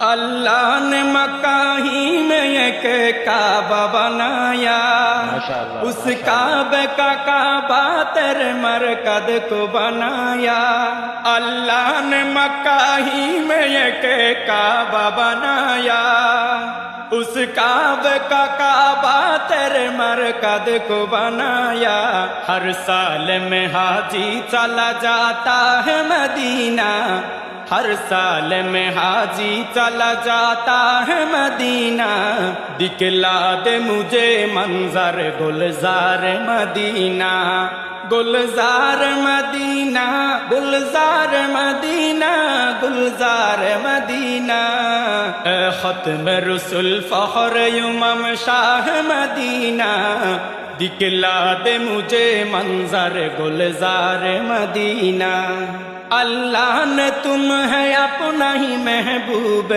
अल्लाह ने मक्का ही में एक काबा बनाया, उस काबे का काबा तेरे मरकद को बनाया। अल्लाह ने मक्का ही में एक काबा बनाया, उस काबे का काबा तेरे मरकद को बनाया। हर साल में हाजी चला जाता है मदीना, हर साल में हाजी चला जाता है मदीना। दिखला दे मुझे मंजर गुलजार मदीना, गुलजार मदीना, गुलजार मदीना, गुलजार मदीना। खत्म रसूल फखर उमम शाह मदीना, दिखला दे मुझे मंजर गुलजार मदीना। अल्लाह ने तुम है अपना ही महबूब